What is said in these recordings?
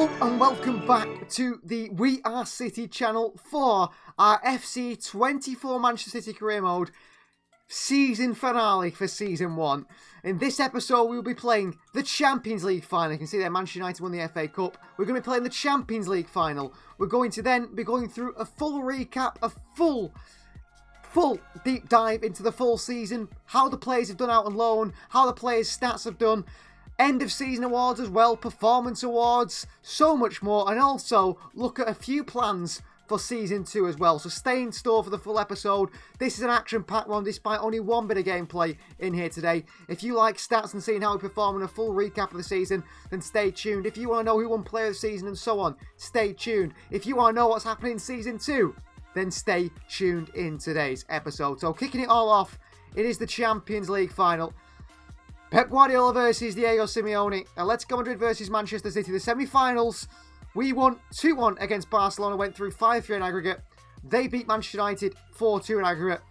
Hello and welcome back to the We Are City channel for our FC24 Manchester City career mode season finale for season 1. In this episode we will be playing the Champions League final. You can see there Manchester United won the FA Cup. We're going to be playing the Champions League final. We're going to then be going through a full recap, a full deep dive into the full season, how the players have done out on loan, how the players' stats have done, end of season awards as well, performance awards, so much more, and also look at a few plans for season 2 as well. So stay in store for the full episode. This is an action-packed one despite only one bit of gameplay in here today. If you like stats and seeing how we perform in a full recap of the season, then stay tuned. If you want to know who won player of the season and so on, stay tuned. If you want to know what's happening in season 2, then stay tuned in today's episode. So kicking it all off, it is the Champions League final. Pep Guardiola versus Diego Simeone. Atletico Madrid versus Manchester City. The semi-finals, we won 2-1 against Barcelona, went through 5-3 in aggregate. They beat Manchester United 4-2 in aggregate.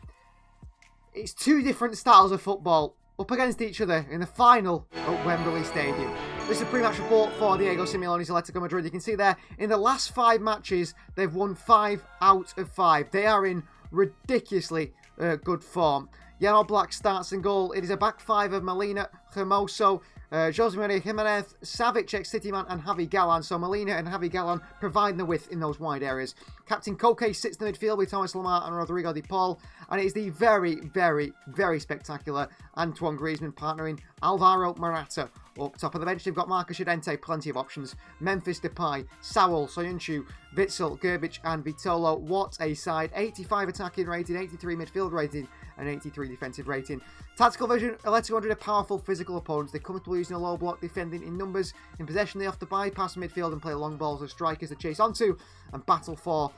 It's two different styles of football up against each other in the final at Wembley Stadium. This is a pre-match report for Diego Simeone's Atletico Madrid. You can see there, in the last 5 matches, they've won 5 out of 5. They are in ridiculously good form. Jan Oblak starts in goal. It is a back 5 of Molina, Hermoso, Jose Maria Jimenez, Savic, ex-City man, and Javi Galán. So Molina and Javi Galán providing the width in those wide areas. Captain Koke sits in the midfield with Thomas Lemar and Rodrigo de Paul. And it is the very, very, very spectacular Antoine Griezmann partnering Alvaro Morata. Up top of the bench, they've got Marcos Llorente, plenty of options. Memphis Depay, Saúl, Soyuncu, Witsel, Gerbic, and Vitolo. What a side. 85 attacking rating, 83 midfield rating, and 83 defensive rating. Tactical vision, Atletico Madrid are powerful physical opponents. They're comfortable using a low block, defending in numbers. In possession, they have to bypass the midfield and play long balls as strikers to chase onto and battle for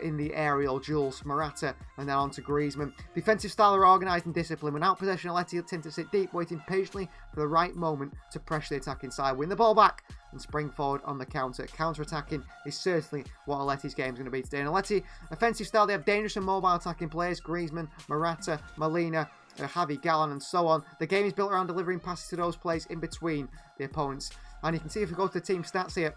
in the aerial duels. Morata and then on to Griezmann. Defensive style are organised and disciplined. Without possession, Atleti tend to sit deep, waiting patiently for the right moment to pressure the attacking side, win the ball back and spring forward on the counter. Counter-attacking is certainly what Atleti's game is going to be today. And Atleti, offensive style, they have dangerous and mobile attacking players. Griezmann, Morata, Molina, Javi Galán, and so on. The game is built around delivering passes to those players in between the opponents. And you can see if we go to the team stats here,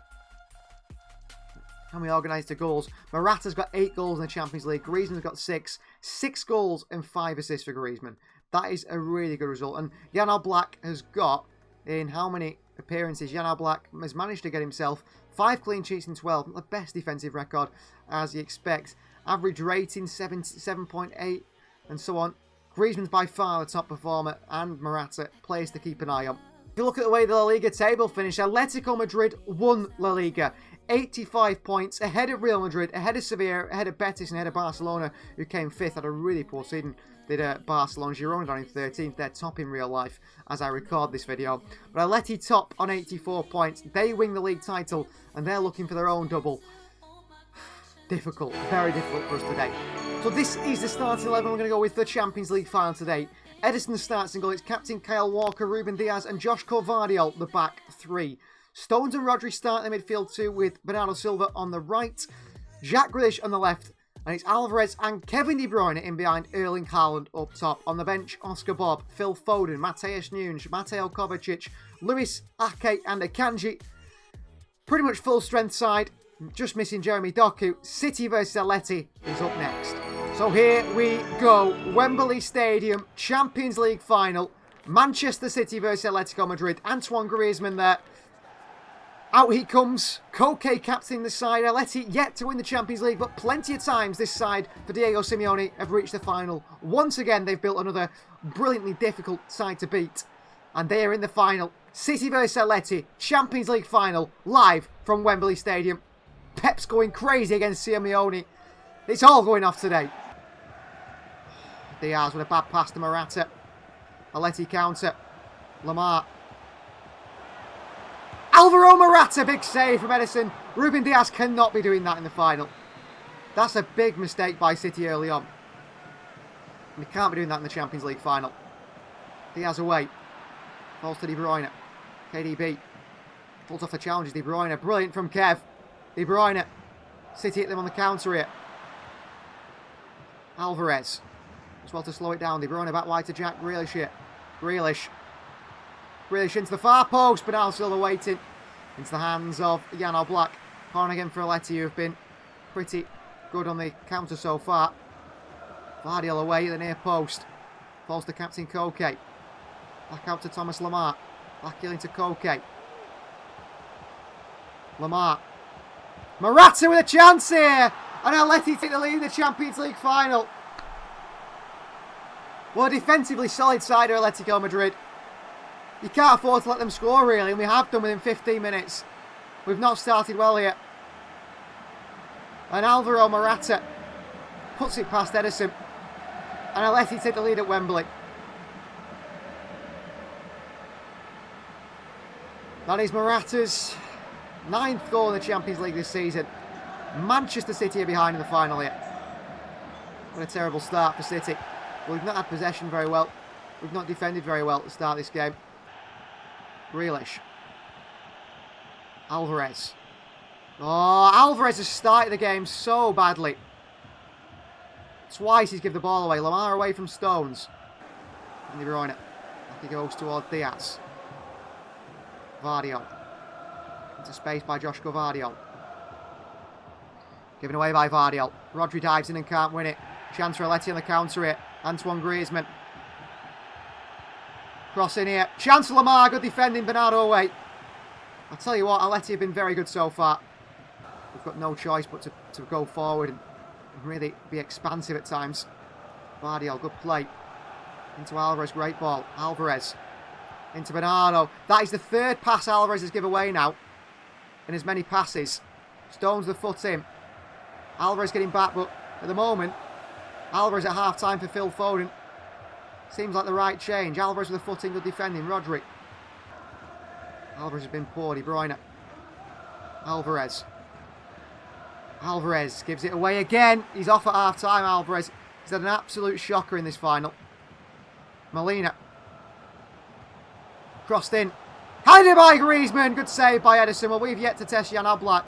how we organise the goals. Morata's got 8 goals in the Champions League. Griezmann's got 6. 6 goals and 5 assists for Griezmann. That is a really good result. And Jan Oblak has got, in how many appearances, Jan Oblak has managed to get himself 5 clean sheets in 12. The best defensive record, as you expect. Average rating, 7.8, and so on. Griezmann's by far the top performer, and Morata, players to keep an eye on. If you look at the way the La Liga table finished, Atletico Madrid won La Liga. 85 points, ahead of Real Madrid, ahead of Sevilla, ahead of Betis, and ahead of Barcelona, who came 5th. Had a really poor season. Did Barcelona. Girona down in 13th. They're top in real life as I record this video. But Atleti top on 84 points. They win the league title, and they're looking for their own double. Difficult, very difficult for us today. So this is the starting 11 we're going to go with the Champions League final today. Edison starts in goal. It's captain Kyle Walker, Ruben Diaz, and Josh Carvalho, the back 3. Stones and Rodri start in the midfield 2 with Bernardo Silva on the right, Jack Grealish on the left, and it's Alvarez and Kevin De Bruyne in behind Erling Haaland up top. On the bench, Oscar Bob, Phil Foden, Mateusz Nunes, Mateo Kovacic, Luis Ake, and Akanji. Pretty much full strength side, just missing Jeremy Doku. City versus Atleti is up next. So here we go. Wembley Stadium, Champions League final. Manchester City versus Atletico Madrid. Antoine Griezmann there. Out he comes. Koke captaining the side. Atleti yet to win the Champions League, but plenty of times this side for Diego Simeone have reached the final. Once again, they've built another brilliantly difficult side to beat. And they are in the final. City versus Atleti, Champions League final, live from Wembley Stadium. Pep's going crazy against Simeone. It's all going off today. Diaz with a bad pass to Morata. Atleti counter. Lemar. Alvaro Morata, big save from Edison. Ruben Diaz cannot be doing that in the final. That's a big mistake by City early on. And they can't be doing that in the Champions League final. Diaz away. Falls to De Bruyne. KDB. Pulls off the challenges. De Bruyne. Brilliant from Kev. De Bruyne. City hit them on the counter here. Alvarez. As well to slow it down. De Bruyne back wide to Jack Grealish here. Grealish into the far post. Bernardo Silva waiting. Into the hands of Jan Oblak. Corner again for ATLETI, who have been pretty good on the counter so far. Vardiol away at the near post. Falls to captain Koke. Back out to Thomas Lamar. Back heel into Koke. Lamar. Morata with a chance here! And ATLETI take the lead in the Champions League final. Well, a defensively solid side of Atletico Madrid. You can't afford to let them score, really, and we have done within 15 minutes. We've not started well here. And Alvaro Morata puts it past Ederson. And ATLETI take the lead at Wembley. That is Morata's 9th goal in the Champions League this season. Manchester City are behind in the final here. What a terrible start for City. Well, we've not had possession very well. We've not defended very well at the start of this game. Grealish. Alvarez. Oh, Alvarez has started the game so badly. Twice he's given the ball away. Lamar away from Stones. And De Bruyne. Back he goes toward Diaz. Vardiol. Into space by Joshko Vardiol. Given away by Vardiol. Rodri dives in and can't win it. Chance for ATLETI on the counter here. Antoine Griezmann. Cross in here. Chance for Lamar. Good defending. Bernardo away. I'll tell you what, ATLETI have been very good so far. We've got no choice but to go forward and really be expansive at times. Vardiol, good play. Into Alvarez, great ball. Alvarez. Into Bernardo. That is the 3rd pass Alvarez has given away now. In as many passes. Stones the foot in. Alvarez getting back, but at the moment, Alvarez at half-time for Phil Foden. Seems like the right change. Alvarez with a foot in, good defending. Rodri. Alvarez has been poor. De Bruyne. Alvarez. Alvarez gives it away again. He's off at half-time, Alvarez. He's had an absolute shocker in this final. Molina. Crossed in. Handed by Griezmann. Good save by Ederson. Well, we've yet to test Jan Oblak.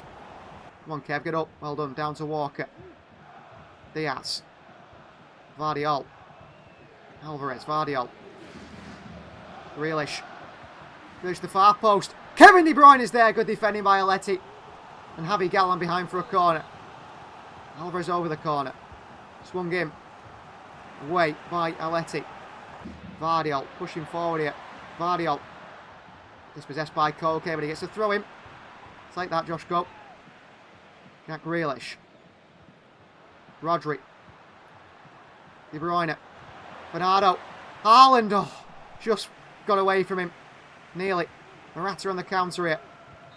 Come on, Kev, get up. Well done. Down to Walker. Diaz. Vardiol. Alvarez. Vardiol. Grealish. Grealish to the far post. Kevin De Bruyne is there. Good defending by ATLETI. And Javi Gallan behind for a corner. Alvarez over the corner. Swung in. Away by ATLETI. Vardiol pushing forward here. Vardiol. Dispossessed by Koke, but he gets to throw him. It's like that, Joshko. Jack Grealish. Rodri. De Bruyne. Bernardo. Haaland. Oh, just got away from him. Nearly. Morata on the counter here.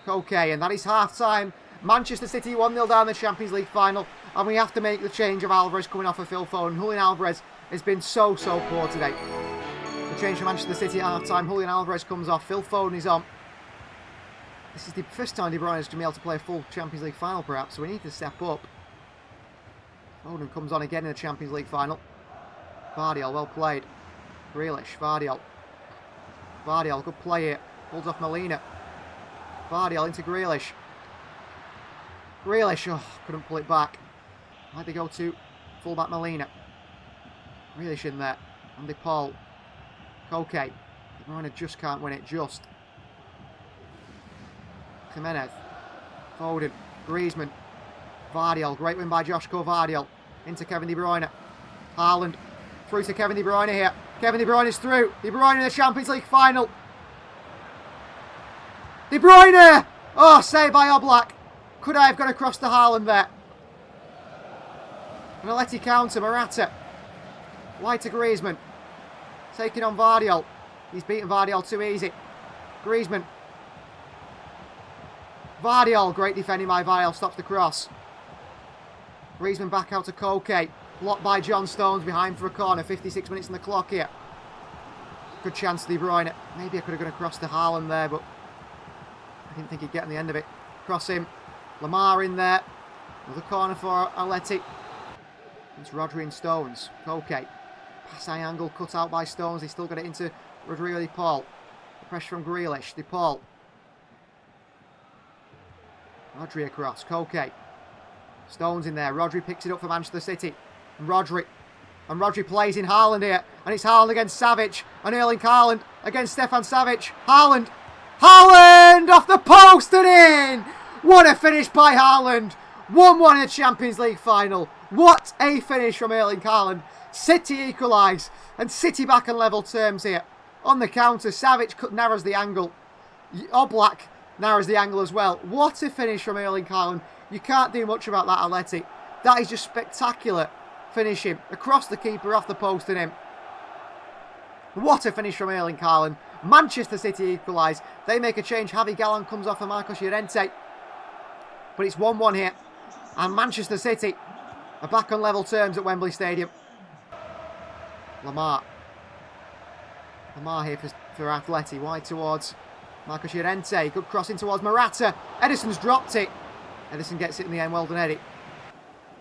Koke, and that is half-time. Manchester City 1-0 down the Champions League final. And we have to make the change of Alvarez coming off of Phil Foden. Julian Alvarez has been so poor today. The change for Manchester City at half-time. Julian Alvarez comes off. Phil Foden is on. This is the first time De Bruyne has been able to play a full Champions League final, perhaps, so we need to step up. Foden comes on again in the Champions League final. Vardiol, well played. Grealish, Vardiol. Vardiol, good play here. Holds off Molina. Vardiol into Grealish. Grealish, oh, couldn't pull it back. Why'd they go to fullback Molina? Grealish in there. Andy Paul. Koke. De Bruyne just can't win it, just. Jimenez. Foden. Griezmann. Vardiol. Great win by Joshko Vardiol. Into Kevin De Bruyne. Haaland. Through to Kevin De Bruyne here. Kevin De Bruyne is through. De Bruyne in the Champions League final. De Bruyne! Oh, saved by Oblak. Could I have gone across to Haaland there? And ATLETI counter. Morata. Wide to Griezmann. Taking on Vardiol. He's beaten Vardiol too easy. Griezmann. Vardiol. Great defending by Vardiol. Stops the cross. Griezmann back out to Koke. Blocked by John Stones behind for a corner. 56 minutes on the clock here. Good chance to De Bruyne. Maybe I could have gone across to Haaland there, but I didn't think he'd get on the end of it. Cross him. Lamar in there. Another corner for ATLETI. It's Rodri and Stones. Koke. Pass high angle cut out by Stones. He still got it into Rodrigo De Paul. The pressure from Grealish. De Paul. Rodri across. Koke. Stones in there. Rodri picks it up for Manchester City. And Rodri plays in Haaland here. And it's Haaland against Savic. And Erling Haaland against Stefan Savic. Haaland. Haaland off the post and in! What a finish by Haaland. 1-1 in the Champions League final. What a finish from Erling Haaland. City equalise and City back on level terms here. On the counter, Savic narrows the angle. Oblak narrows the angle as well. What a finish from Erling Haaland. You can't do much about that, ATLETI. That is just spectacular finishing. Across the keeper, off the post and in. What a finish from Erling Haaland. Manchester City equalise. They make a change. Javi Galán comes off for Marcos Llorente. But it's 1-1 here. And Manchester City are back on level terms at Wembley Stadium. Lamar here for ATLETI. Wide towards Marcos Llorente. Good crossing towards Morata. Edison's dropped it. Edison gets it in the end. Well done, Eddie.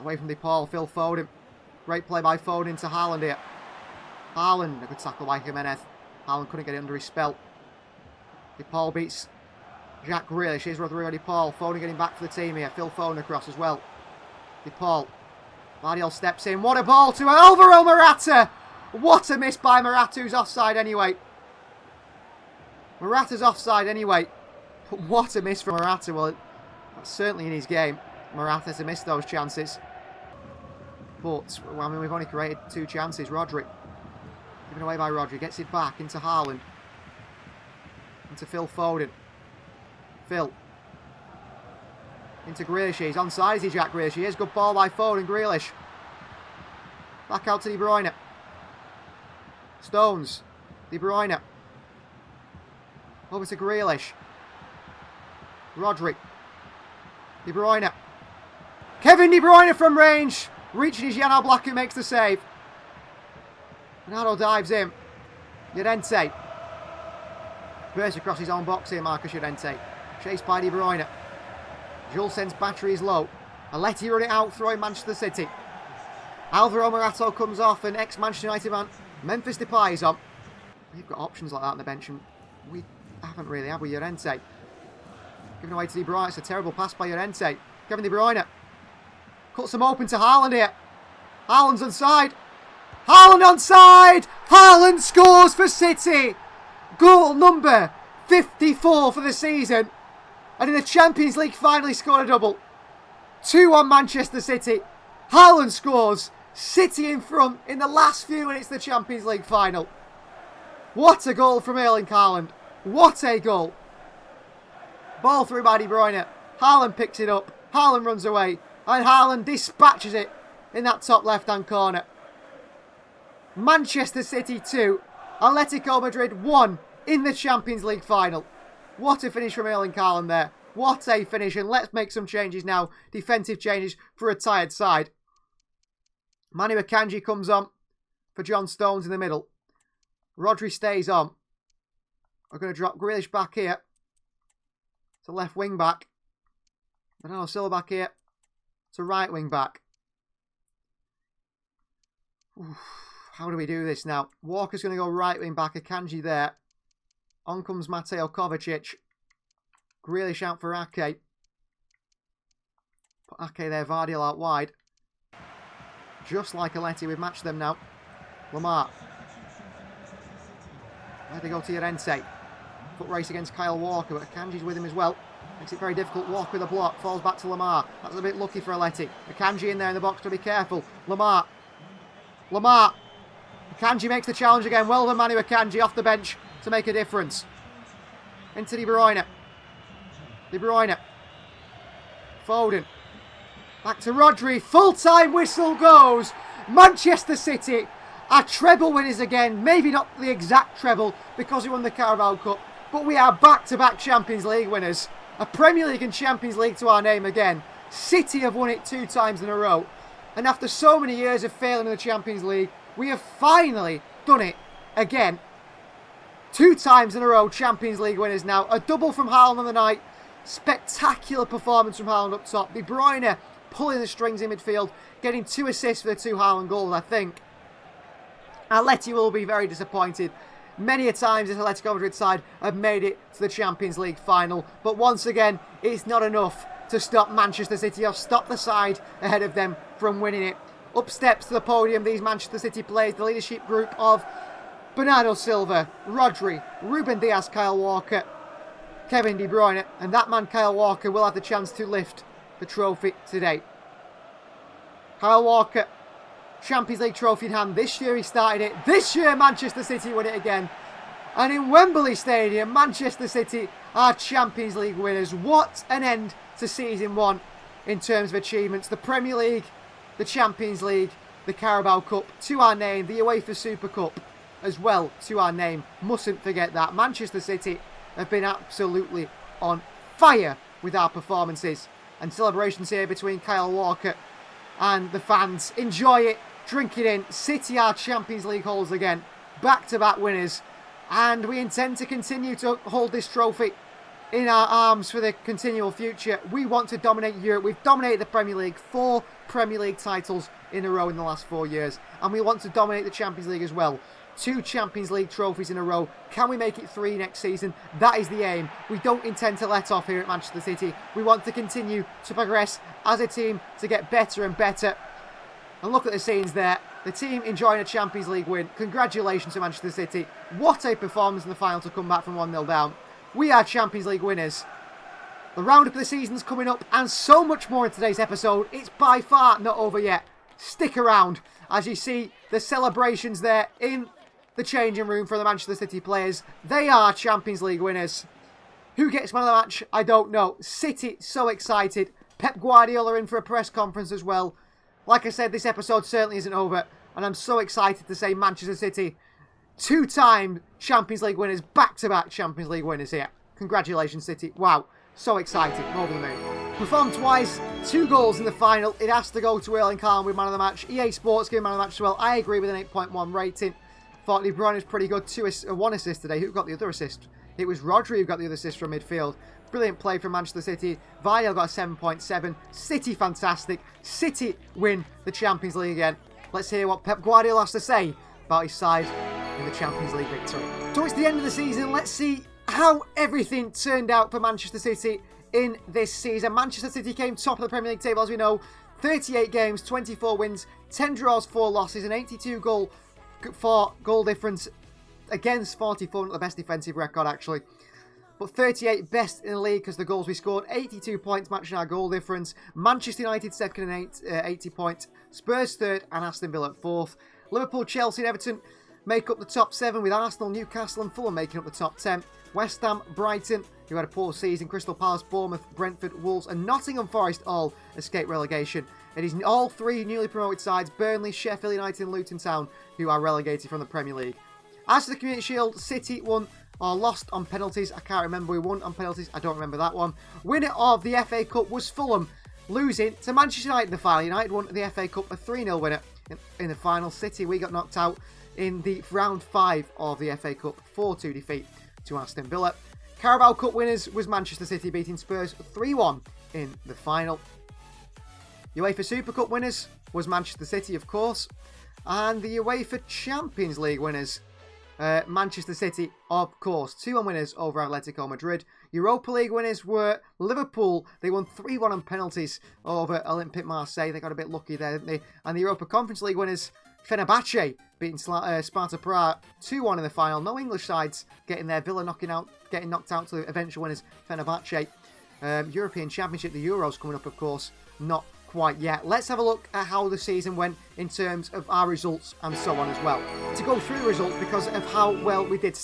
Away from DePaul. Phil Foden. Great play by Foden into Haaland here. Haaland. A good tackle by Jimenez. Haaland couldn't get it under his spell. DePaul beats Jack Grealish. Here's Rodrigo DePaul. Foden getting back for the team here. Phil Foden across as well. DePaul. Guardiola steps in. What a ball to Alvaro Morata. What a miss by Morata, who's offside anyway. Morata's offside anyway. But what a miss from Morata. Well, that's certainly in his game. Morata to miss those chances. But, I mean, we've only created 2 chances. Rodri. Given away by Rodri. Gets it back into Haaland. Into Phil Foden. Phil. Into Grealish. He's onside, is he, Jack Grealish? Here's good ball by Foden. Grealish. Back out to De Bruyne. Stones. De Bruyne. Over to Grealish. Rodri. De Bruyne. Kevin De Bruyne from range. Reaching his Jan Oblak, who makes the save. Ronaldo dives in. Llorente. Bursts across his own box here, Marcos Llorente. Chased by De Bruyne. Julsen's battery is low. ATLETI run it out, throwing Manchester City. Alvaro Morata comes off, and ex-Manchester United man Memphis Depay is on. We've got options like that on the bench, and we haven't really, have we? Llorente. Given away to De Bruyne. It's a terrible pass by Llorente. Kevin De Bruyne. Cuts him open to Haaland here. Haaland's onside. Haaland onside! Haaland scores for City! Goal number 54 for the season. And in the Champions League finally scored a double. 2-1 Manchester City. Haaland scores. City in front in the last few minutes of the Champions League final. What a goal from Erling Haaland. What a goal. Ball through by De Bruyne. Haaland picks it up. Haaland runs away. And Haaland dispatches it in that top left-hand corner. Manchester City 2. Atletico Madrid 1 in the Champions League final. What a finish from Erling Haaland there. What a finish. And let's make some changes now. Defensive changes for a tired side. Manu Akanji comes on for John Stones in the middle. Rodri stays on. We're going to drop Grealish back here to left wing back. Bernardo Silva back here to right wing back. Oof, how do we do this now? Walker's going to go right wing back. Akanji there. On comes Mateo Kovacic. Grealish out for Ake. Put Ake there. Vardiel out wide. Just like ATLETI, we've matched them now. Lamar. Where they go to Llorente. Foot race against Kyle Walker, but Akanji's with him as well. Makes it very difficult. Walker with a block. Falls back to Lamar. That was a bit lucky for ATLETI. Akanji in there in the box to be careful. Lamar. Akanji makes the challenge again. Well done, Manu Akanji off the bench to make a difference. Into De Bruyne. Foden. Back to Rodri. Full-time whistle goes. Manchester City are treble winners again. Maybe not the exact treble because we won the Carabao Cup. But we are back-to-back Champions League winners. A Premier League and Champions League to our name again. City have won it 2 times in a row. And after so many years of failing in the Champions League, we have finally done it again. 2 times in a row Champions League winners now. A double from Haaland on the night. Spectacular performance from Haaland up top. De Bruyne pulling the strings in midfield, getting 2 assists for the 2 Haaland goals, I think. ATLETI will be very disappointed. Many a times this Atletico Madrid side have made it to the Champions League final. But once again, it's not enough to stop Manchester City or stop the side ahead of them from winning it. Up steps to the podium, these Manchester City players, the leadership group of Bernardo Silva, Rodri, Ruben Dias, Kyle Walker, Kevin De Bruyne, and that man Kyle Walker will have the chance to lift the trophy today. Kyle Walker, Champions League trophy in hand. This year he started it. This year Manchester City won it again. And in Wembley Stadium, Manchester City are Champions League winners. What an end to season 1 in terms of achievements. The Premier League, the Champions League, the Carabao Cup to our name, the UEFA Super Cup as well to our name. Mustn't forget that. Manchester City have been absolutely on fire with our performances. And celebrations here between Kyle Walker and the fans. Enjoy it, drink it in. City are Champions League holders again. Back-to-back winners. And we intend to continue to hold this trophy in our arms for the continual future. We want to dominate Europe. We've dominated the Premier League. 4 Premier League titles in a row in the last 4 years. And we want to dominate the Champions League as well. 2 Champions League trophies in a row. Can we make it 3 next season? That is the aim. We don't intend to let off here at Manchester City. We want to continue to progress as a team to get better and better. And look at the scenes there. The team enjoying a Champions League win. Congratulations to Manchester City. What a performance in the final to come back from 1-0 down. We are Champions League winners. The roundup of the season's coming up and so much more in today's episode. It's by far not over yet. Stick around as you see the celebrations there in the changing room for the Manchester City players. They are Champions League winners. Who gets man of the match? I don't know. City so excited. Pep Guardiola in for a press conference as well. Like I said, this episode certainly isn't over, and I'm so excited to say Manchester City, 2-time Champions League winners, back-to-back Champions League winners here. Congratulations, City. Wow, so excited. Over the moon. Performed twice, 2 goals in the final. It has to go to Erling Haaland with man of the match. EA Sports gave man of the match as well. I agree with an 8.1 rating. Thought De Bruyne was pretty good. 1 assist today. Who got the other assist? It was Rodri who got the other assist from midfield. Brilliant play from Manchester City. Valle got a 7.7. City fantastic. City win the Champions League again. Let's hear what Pep Guardiola has to say about his side in the Champions League victory. So it's the end of the season. Let's see how everything turned out for Manchester City in this season. Manchester City came top of the Premier League table, as we know. 38 games, 24 wins, 10 draws, 4 losses, and 82 goal difference against 44, not the best defensive record actually. But 38 best in the league because the goals we scored. 82 points matching our goal difference. Manchester United second and 80 points. Spurs third and Aston Villa 4th. Liverpool, Chelsea and Everton make up the top 7 with Arsenal, Newcastle and Fulham making up the top 10. West Ham, Brighton, who had a poor season, Crystal Palace, Bournemouth, Brentford, Wolves and Nottingham Forest all escape relegation. It is all 3 newly promoted sides, Burnley, Sheffield United and Luton Town, who are relegated from the Premier League. As for the Community Shield, City won or lost on penalties. I can't remember who won on penalties. I don't remember that one. Winner of the FA Cup was Fulham, losing to Manchester United in the final. United won the FA Cup, a 3-0 winner in the final. City, we got knocked out in the round 5 of the FA Cup, 4-2 defeat to Aston Villa. Carabao Cup winners was Manchester City beating Spurs 3-1 in the final. UEFA Super Cup winners was Manchester City, of course. And the UEFA Champions League winners, Manchester City, of course. 2-1 winners over Atletico Madrid. Europa League winners were Liverpool. They won 3-1 on penalties over Olympique Marseille. They got a bit lucky there, didn't they? And the Europa Conference League winners, Fenerbahce, beating Sparta Prague 2-1 in the final. No English sides getting there. Villa getting knocked out to the eventual winners, Fenerbahce. European Championship, the Euros coming up, of course. Not quite yet. Let's have a look at how the season went in terms of our results and so on as well. To go through the results because of how well we did.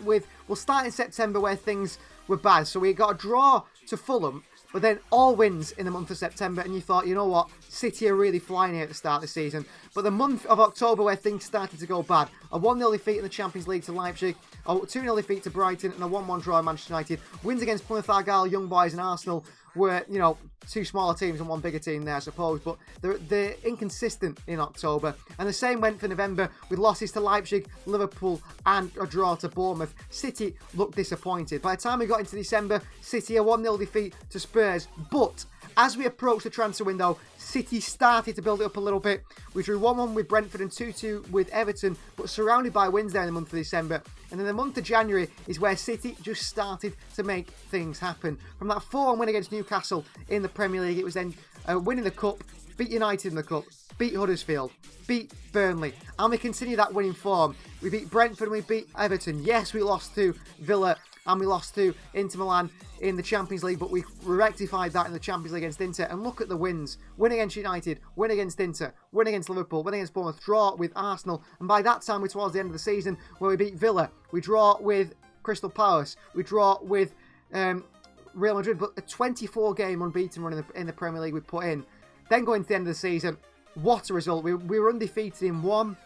We'll start in September where things were bad. So we got a draw to Fulham, but then all wins in the month of September, and you thought, you know what, City are really flying here at the start of the season. But the month of October where things started to go bad, a 1-0 defeat in the Champions League to Leipzig, a 2-0 defeat to Brighton, and a 1-1 draw in Manchester United. Wins against Plymouth Argyle, Young Boys and Arsenal were, you know, 2 smaller teams and 1 bigger team there, I suppose, but they're inconsistent in October. And the same went for November with losses to Leipzig, Liverpool and a draw to Bournemouth. City looked disappointed. By the time we got into December, City a 1-0 defeat to Spurs, but as we approached the transfer window, City started to build it up a little bit. We drew 1-1 with Brentford and 2-2 with Everton, but surrounded by wins there in the month of December. And then the month of January is where City just started to make things happen. From that 4-1 win against Newcastle in the Premier League, it was then winning the Cup, beat United in the Cup, beat Huddersfield, beat Burnley, and we continue that winning form. We beat Brentford and we beat Everton. Yes, we lost to Villa and we lost to Inter Milan in the Champions League, but we rectified that in the Champions League against Inter. And look at the wins. Win against United, win against Inter, win against Liverpool, win against Bournemouth, draw with Arsenal. And by that time, we're towards the end of the season where we beat Villa. We draw with Crystal Palace. We draw with Real Madrid. But a 24-game unbeaten run in the Premier League we put in. Then going to the end of the season, what a result. We were undefeated in 1,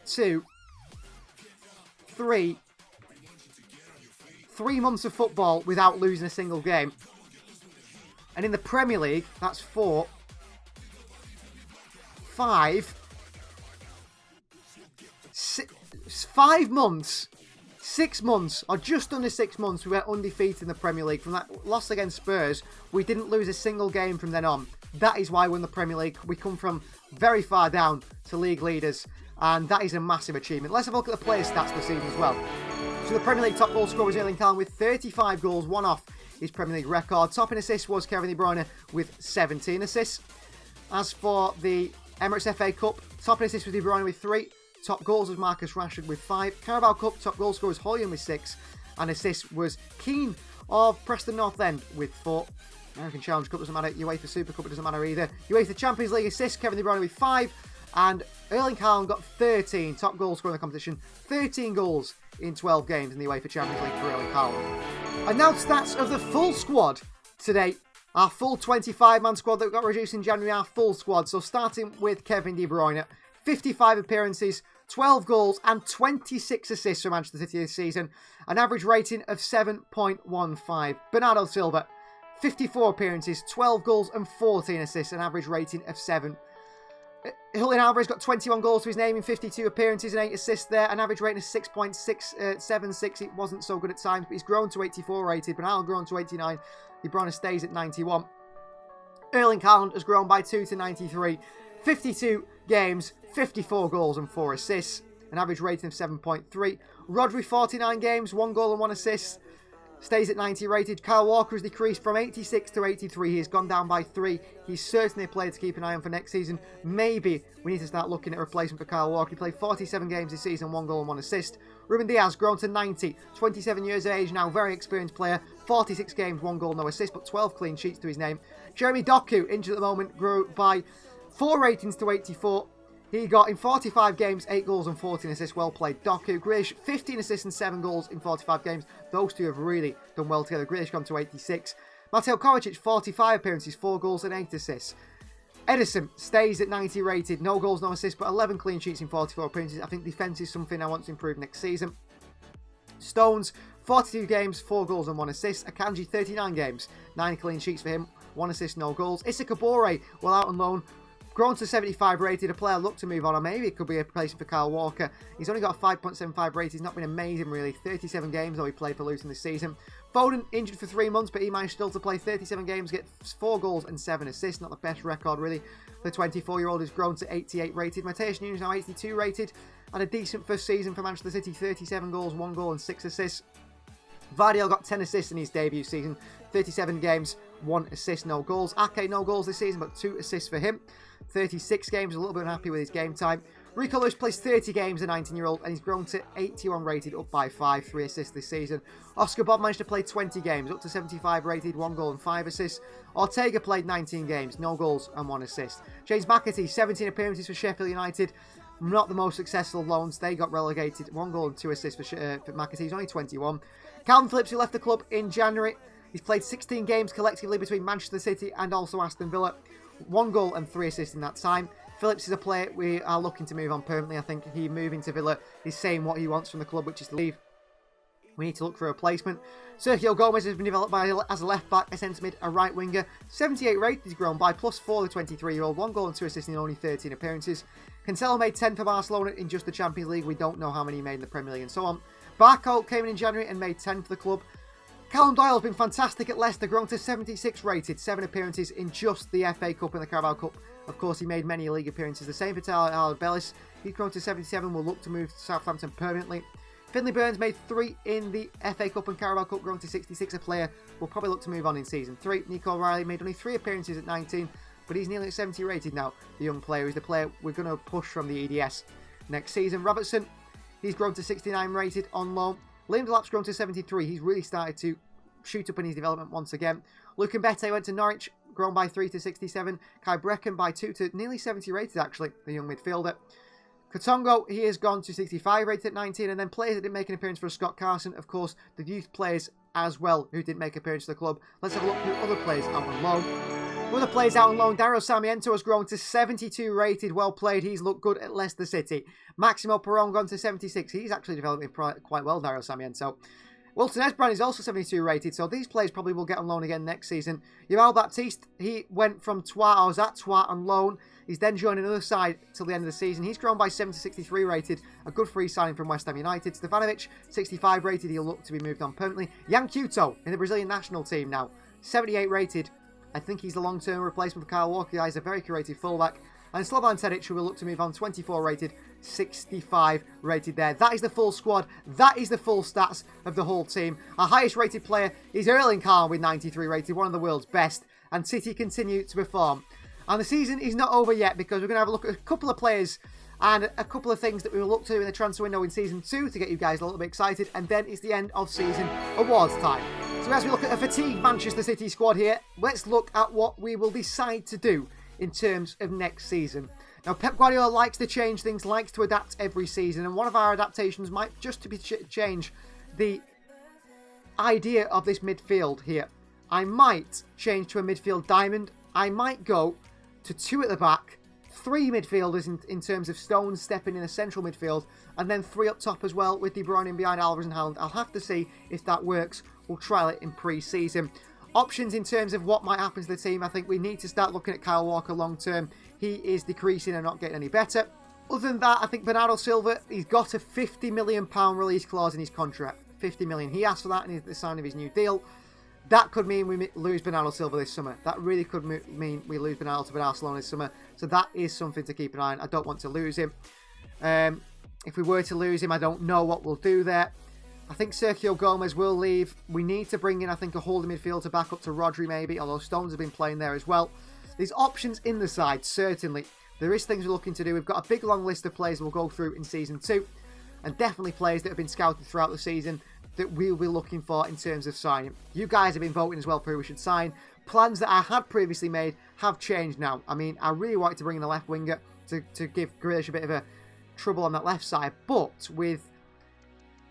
2, 3 months of football without losing a single game. And in the Premier League, that's 4, 5, 5 months, 6 months, or just under 6 months, we went undefeated in the Premier League. From that loss against Spurs, we didn't lose a single game from then on. That is why we're in the Premier League. We come from very far down to league leaders, and that is a massive achievement. Let's have a look at the player stats this season as well. So the Premier League top goal scorer was Erling Haaland with 35 goals, one off his Premier League record. Top in assists was Kevin De Bruyne with 17 assists. As for the Emirates FA Cup, top in assists was De Bruyne with 3. Top goals was Marcus Rashford with 5. Carabao Cup, top goal scorer was Hoyland with 6. And assist was Keane of Preston North End with 4. American Challenge Cup doesn't matter. UEFA Super Cup, it doesn't matter either. UEFA Champions League assists, Kevin De Bruyne with 5. And Erling Haaland got 13. Top goal scorer in the competition. 13 goals in 12 games in the UEFA Champions League for Erling Haaland. And now stats of the full squad today. Our full 25-man squad that got reduced in January, our full squad. So starting with Kevin De Bruyne. 55 appearances, 12 goals and 26 assists for Manchester City this season. An average rating of 7.15. Bernardo Silva. 54 appearances, 12 goals and 14 assists, an average rating of 7. Julian Alvarez got 21 goals to his name in 52 appearances and 8 assists there, an average rating of 6.676. It wasn't so good at times, but he's grown to 84 rated. Bernal grown to 89. De Bruyne stays at 91. Erling Haaland has grown by 2 to 93. 52 games, 54 goals and 4 assists, an average rating of 7.3. Rodri, 49 games, 1 goal and 1 assist. Stays at 90 rated. Kyle Walker has decreased from 86 to 83. He has gone down by 3. He's certainly a player to keep an eye on for next season. Maybe we need to start looking at a replacement for Kyle Walker. He played 47 games this season, 1 goal and 1 assist. Ruben Diaz, grown to 90. 27 years of age now, very experienced player. 46 games, 1 goal, no assist, but 12 clean sheets to his name. Jeremy Doku, injured at the moment, grew by 4 ratings to 84. He got in 45 games, 8 goals and 14 assists. Well played, Doku. Grealish, 15 assists and 7 goals in 45 games. Those two have really done well together. Grealish gone to 86. Mateo Kovacic, 45 appearances, 4 goals and 8 assists. Edison stays at 90 rated. No goals, no assists, but 11 clean sheets in 44 appearances. I think defence is something I want to improve next season. Stones, 42 games, 4 goals and 1 assist. Akanji, 39 games, 9 clean sheets for him, 1 assist, no goals. Issa Kabore, well out on loan. Grown to 75 rated, a player looked to move on, or maybe it could be a replacement for Kyle Walker. He's only got a 5.75 rating. He's not been amazing, really. 37 games, though, he played for Luton this season. Foden, injured for 3 months, but he managed still to play 37 games, get 4 goals and 7 assists. Not the best record, really. The 24-year-old has grown to 88 rated. Mateus Nunes now 82 rated. And a decent first season for Manchester City. 37 goals, 1 goal and 6 assists. Vardiel got 10 assists in his debut season. 37 games, 1 assist, no goals. Ake, no goals this season, but 2 assists for him. 36 games, a little bit unhappy with his game time. Rico Lewis plays 30 games, a 19-year-old, and he's grown to 81 rated, up by 5, 3 assists this season. Oscar Bob managed to play 20 games, up to 75 rated, 1 goal and 5 assists. Ortega played 19 games, no goals and 1 assist. James McAtee, 17 appearances for Sheffield United. Not the most successful loans. They got relegated. 1 goal and 2 assists for McAtee. He's only 21. Calvin Phillips, who left the club in January. He's played 16 games collectively between Manchester City and also Aston Villa. 1 goal and 3 assists in that time. Phillips is a player we are looking to move on permanently. I think he moving to Villa is saying what he wants from the club, which is to leave. We need to look for a replacement. Sergio Gomez has been developed as a left back, a centre mid, a right winger. 78 rated, he's grown by +4, the 23-year-old. 1 goal and 2 assists in only 13 appearances. Cancelo made 10 for Barcelona in just the Champions League. We don't know how many he made in the Premier League and so on. Barco came in January and made 10 for the club. Callum Doyle has been fantastic at Leicester, grown to 76 rated, 7 appearances in just the FA Cup and the Carabao Cup. Of course, he made many league appearances. The same for Tyler Bellis. He's grown to 77, will look to move to Southampton permanently. Finley Burns made 3 in the FA Cup and Carabao Cup, grown to 66, a player will probably look to move on in Season 3. Nico Riley made only 3 appearances at 19, but he's nearly at 70 rated now. The young player is the player we're going to push from the EDS next season. Robertson, he's grown to 69 rated on loan. Liam Delap's grown to 73. He's really started to shoot up in his development once again. Luke Mbete went to Norwich, grown by 3 to 67. Kai Brecken by 2 to nearly 70 rated, actually, the young midfielder. Katongo, he has gone to 65 rated at 19. And then players that didn't make an appearance for Scott Carson, of course, the youth players as well, who didn't make an appearance for the club. Let's have a look at other players out on loan. Other players out on loan, Dario Sarmiento has grown to 72 rated, well played. He's looked good at Leicester City. Maximo Peron gone to 76. He's actually developing quite well, Dario Sarmiento. Wilton Esbrand is also 72 rated, so these players probably will get on loan again next season. Yamal Baptiste, he went from Troyes, I was at Troyes on loan. He's then joined another side till the end of the season. He's grown by 7 to 63 rated, a good free signing from West Ham United. Stefanovic, 65 rated, he'll look to be moved on permanently. Yan Couto in the Brazilian national team now, 78 rated. I think he's the long-term replacement for Kyle Walker. He's a very creative fullback. And Slovan Tedic, who will look to move on, 24 rated, 65 rated there. That is the full squad. That is the full stats of the whole team. Our highest rated player is Erling Haaland with 93 rated, one of the world's best. And City continue to perform. And the season is not over yet because we're going to have a look at a couple of players and a couple of things that we will look to in the transfer window in Season 2 to get you guys a little bit excited. And then it's the end of season awards time. So as we look at a fatigued Manchester City squad here, let's look at what we will decide to do in terms of next season. Now, Pep Guardiola likes to change things, likes to adapt every season, and one of our adaptations might just be change the idea of this midfield here. I might change to a midfield diamond. I might go to 2 at the back, 3 midfielders in terms of Stones stepping in a central midfield, and then 3 up top as well with De Bruyne in behind Alvarez and Haaland. I'll have to see if that works. We'll trial it in pre-season. Options in terms of what might happen to the team, I think we need to start looking at Kyle Walker long term. He is decreasing and not getting any better. Other than that, I think Bernardo Silva, he's got a £50 million release clause in his contract. 50 million. He asked for that in the sign of his new deal. That could mean we lose Bernardo Silva this summer. That really could mean we lose Bernardo to Barcelona this summer. So that is something to keep an eye on. I don't want to lose him. If we were to lose him, I don't know what we'll do there. I think Sergio Gomez will leave. We need to bring in, I think, a holding midfield to back up to Rodri maybe, although Stones have been playing there as well. There's options in the side, certainly. There is things we're looking to do. We've got a big long list of players we'll go through in Season 2. And definitely players that have been scouted throughout the season that we'll be looking for in terms of signing. You guys have been voting as well for who we should sign. Plans that I had previously made have changed now. I mean, I really wanted to bring in a left winger to give Grealish a bit of a trouble on that left side. But with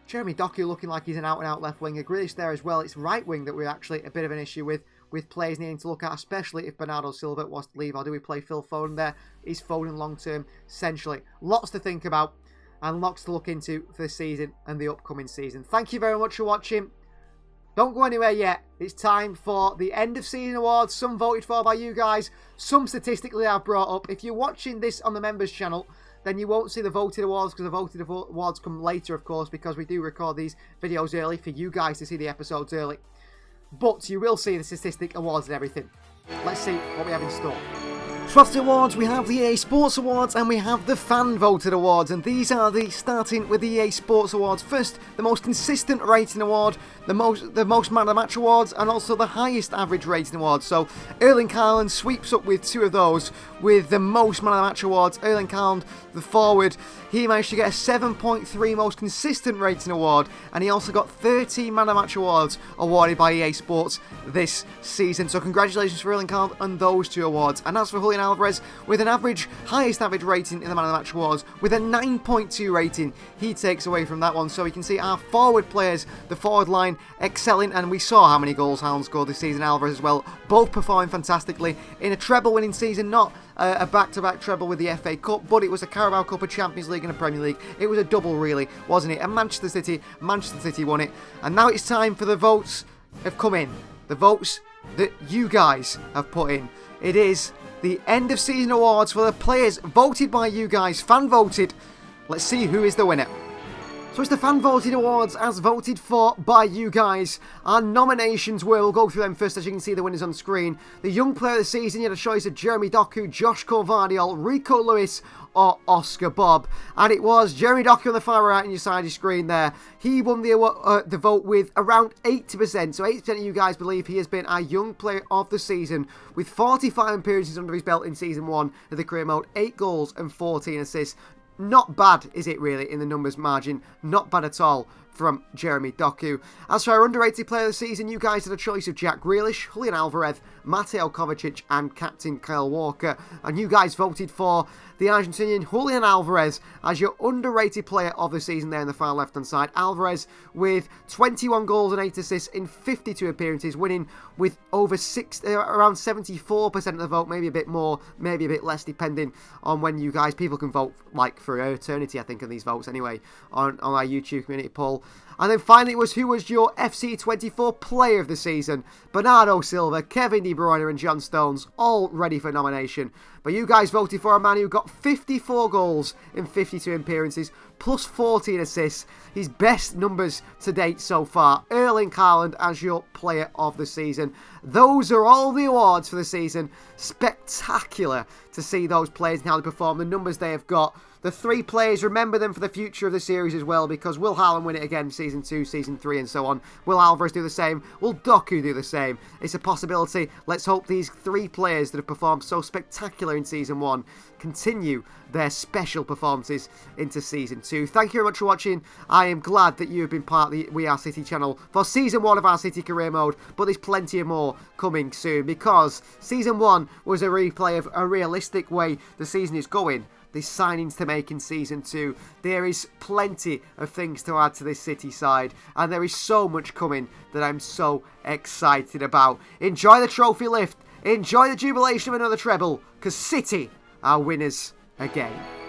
Jeremy Doku looking like he's an out-and-out left winger, Grealish there as well, it's right wing that we're actually a bit of an issue with players needing to look at, especially if Bernardo Silva was to leave. Or do we play Phil Foden there? Is Foden long-term? Essentially. Lots to think about and lots to look into for this season and the upcoming season. Thank you very much for watching. Don't go anywhere yet. It's time for the end of season awards. Some voted for by you guys. Some statistically I've brought up. If you're watching this on the members channel, then you won't see the voted awards because the voted awards come later, of course, because we do record these videos early for you guys to see the episodes early. But you will see the statistic awards and everything. Let's see what we have in store. Trusted Awards, we have the EA Sports Awards and we have the Fan Voted Awards, and these are starting with the EA Sports Awards. First, the most consistent rating award, the most man of the match awards, and also the highest average rating award. So Erling Haaland sweeps up with 2 of those with the most man of the match awards. Erling Haaland, the forward, he managed to get a 7.3 most consistent rating award, and he also got 13 man of the match awards awarded by EA Sports this season. So congratulations for Erling Haaland on those 2 awards. And as for Julian Alvarez, with an highest average rating in the man of the match awards, with a 9.2 rating, he takes away from that one. So we can see our forward players, the forward line, excelling, and we saw how many goals Haaland scored this season. Alvarez as well, both performing fantastically in a treble-winning season, not a back-to-back treble with the FA Cup, but it was a Carabao Cup, a Champions League and a Premier League. It was a double, really, wasn't it? And Manchester City won it. And now it's time for the votes have come in. The votes that you guys have put in. It is the end of season awards for the players voted by you guys, fan voted. Let's see who is the winner. So it's the fan voted awards as voted for by you guys. Our nominations were, we'll go through them first as you can see the winners on screen. The young player of the season, you had a choice of Jeremy Doku, Josh Covardiol, Rico Lewis or Oscar Bob. And it was Jeremy Doku on the far right on your side of your screen there. He won the vote with around 80%. So 80% of you guys believe he has been our young player of the season with 45 appearances under his belt in Season 1 of the career mode, 8 goals and 14 assists. Not bad, is it really, in the numbers margin? Not bad at all from Jeremy Doku. As for our underrated player of the season, you guys had a choice of Jack Grealish, Julian Alvarez, Mateo Kovacic and captain Kyle Walker. And you guys voted for the Argentinian Julian Alvarez as your underrated player of the season there in the far left-hand side. Alvarez with 21 goals and 8 assists in 52 appearances, winning with over around 74% of the vote, maybe a bit more, maybe a bit less, depending on when you guys, people can vote like for eternity, I think, on these votes anyway, on our YouTube community poll. And then finally it was who was your FC24 player of the season. Bernardo Silva, Kevin De Bruyne and John Stones, all ready for nomination. But you guys voted for a man who got 54 goals in 52 appearances, plus 14 assists. His best numbers to date so far. Erling Haaland as your player of the season. Those are all the awards for the season. Spectacular to see those players and how they perform, the numbers they have got. The 3 players, remember them for the future of the series as well, because will Haaland win it again Season 2, Season 3 and so on? Will Alvarez do the same? Will Doku do the same? It's a possibility. Let's hope these 3 players that have performed so spectacular in Season 1 continue their special performances into Season 2. Thank you very much for watching. I am glad that you have been part of the We Are City channel for Season 1 of our City Career Mode, but there's plenty of more coming soon, because Season 1 was a replay of a realistic way the season is going. There's signings to make in Season 2. There is plenty of things to add to this City side. And there is so much coming that I'm so excited about. Enjoy the trophy lift. Enjoy the jubilation of another treble. Because City are winners again.